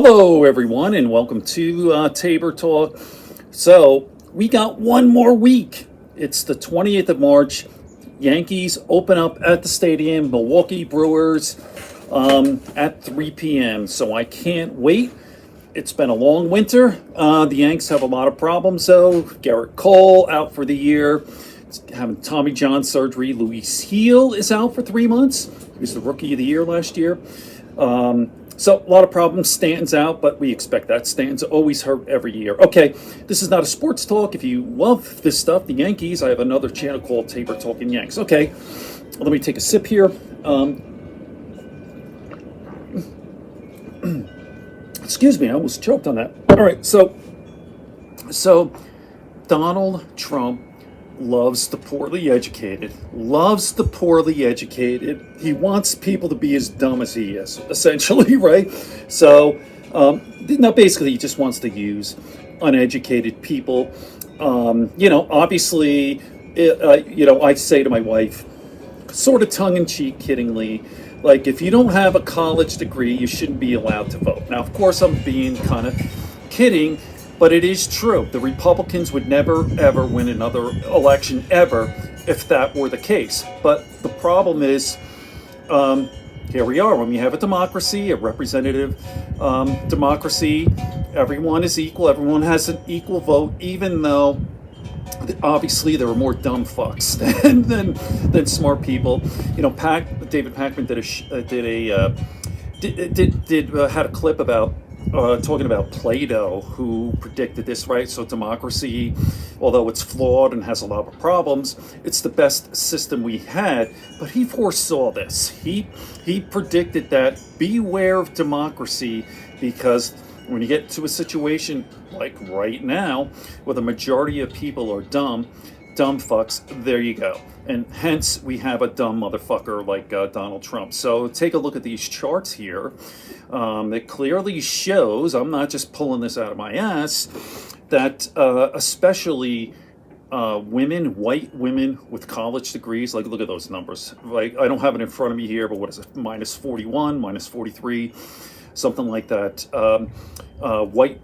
Hello, everyone, and welcome to Tabor Talk. So, we got one more week. It's the 20th of March. Yankees open up at the stadium, Milwaukee Brewers at 3 p.m. So, I can't wait. It's been a long winter. The Yanks have a lot of problems, though. Garrett Cole out for the year. Having Tommy John surgery. Luis Heel is out for 3 months. He was the Rookie of the Year last year. So a lot of problems. Stanton's out, but we expect that. Stanton's always hurt every year. Okay, this is not a sports talk. If you love this stuff, the Yankees, I have another channel called Tabor Talking Yanks. Okay, let me take a sip here. Excuse me, I almost choked on that. All right, so Donald Trump loves the poorly educated, He wants people to be as dumb as he is, essentially, right? So, now basically, he just wants to use uneducated people. Obviously, I say to my wife, sort of tongue in cheek, kiddingly, like, if you don't have a college degree, you shouldn't be allowed to vote. Now, of course, I'm being kind of kidding. But it is true. The Republicans would never, ever win another election, ever, if that were the case. But the problem is, here we are. When we have a democracy, a representative democracy, everyone is equal. Everyone has an equal vote, even though obviously there are more dumb fucks than smart people. David Pakman had a clip about talking about Plato, who predicted this, right? So democracy, although it's flawed and has a lot of problems, it's the best system we had. But he foresaw this. He predicted that beware of democracy, because when you get to a situation like right now, where the majority of people are dumb fucks, there you go. And hence we have a dumb motherfucker like Donald Trump. So take a look at these charts here. It clearly shows, I'm not just pulling this out of my ass, that especially women, white women with college degrees, like, look at those numbers. Like, I don't have it in front of me here, but what is it? Minus 41, minus 43, something like that. White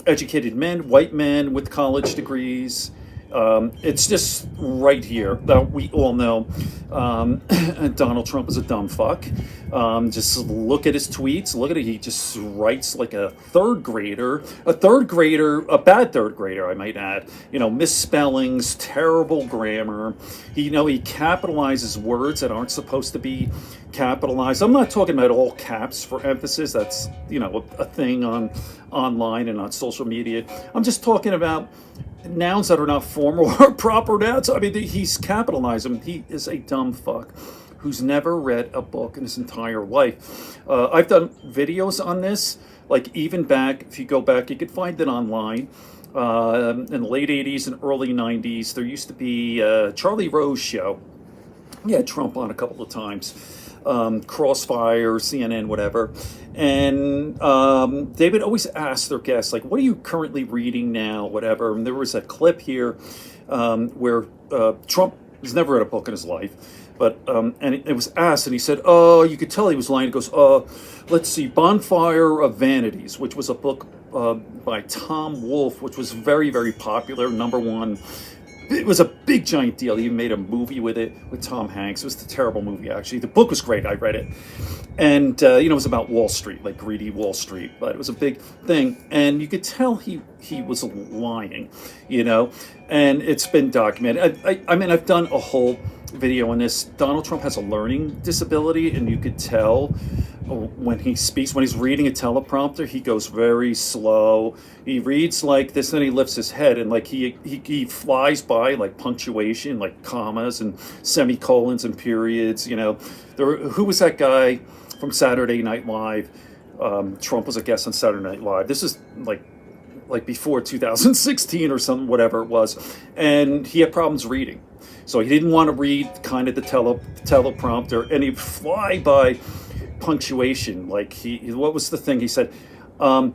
educated men, white men with college degrees. It's just right here. Now, we all know Donald Trump is a dumb fuck. Just look at his tweets. Look at it. He just writes like a third grader, a bad third grader, I might add. Misspellings, terrible grammar. He capitalizes words that aren't supposed to be capitalized. I'm not talking about all caps for emphasis. That's, a thing online and on social media. I'm just talking about nouns that are not formal or proper nouns. I mean, he's capitalized them. He is a dumb fuck who's never read a book in his entire life. I've done videos on this, like, even back, if you go back, you could find it online. In the late 80s and early 90s, there used to be a Charlie Rose show. He had Trump on a couple of times. Crossfire, CNN, whatever. And they would always ask their guests, like, what are you currently reading now, whatever. And there was a clip here where Trump has never read a book in his life. But and it was asked, and he said, "Oh, you could tell he was lying." He goes, let's see, Bonfire of Vanities, which was a book by Tom Wolfe, which was very, very popular, #1. It was a big, giant deal. He made a movie with it, with Tom Hanks. It was a terrible movie, actually. The book was great. I read it. And, it was about Wall Street, like greedy Wall Street. But it was a big thing. And you could tell he was lying, And it's been documented. I mean, I've done a whole video on this. Donald Trump has a learning disability, and you could tell when he speaks, when he's reading a teleprompter, he goes very slow. He reads like this, then he lifts his head, and like he flies by like punctuation, like commas and semicolons and periods. Who was that guy from Saturday Night Live? Trump was a guest on Saturday Night Live. This is like before 2016 or something, whatever it was, and he had problems reading. So he didn't want to read kind of the teleprompter, and he'd fly by punctuation. Like what was the thing he said? I'm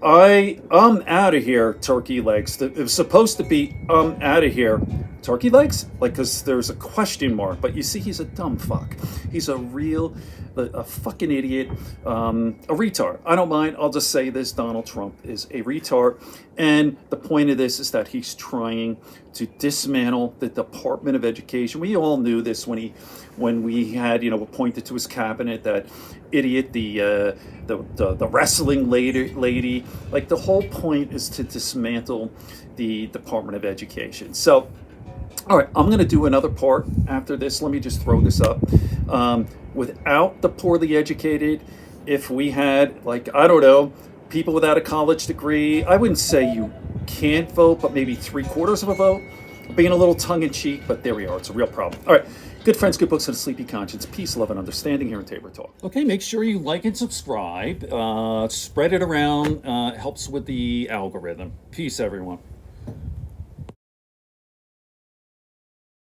out of here, turkey legs. It was supposed to be out of here, turkey legs? Like, because there's a question mark, but you see, he's a dumb fuck. He's a fucking idiot, a retard. I don't mind. I'll just say this: Donald Trump is a retard, and the point of this is that he's trying to dismantle the Department of Education. We all knew this when we had, appointed to his cabinet that idiot, the wrestling lady. Like, the whole point is to dismantle the Department of Education. So, all right, I'm going to do another part after this. Let me just throw this up. Without the poorly educated, if we had, like, I don't know, people without a college degree, I wouldn't say you can't vote, but maybe 3/4 of a vote. Being a little tongue-in-cheek, but there we are. It's a real problem. All right, good friends, good books, and a sleepy conscience. Peace, love, and understanding here in Tabor Talk. Okay, make sure you like and subscribe. Spread it around. Helps with the algorithm. Peace, everyone.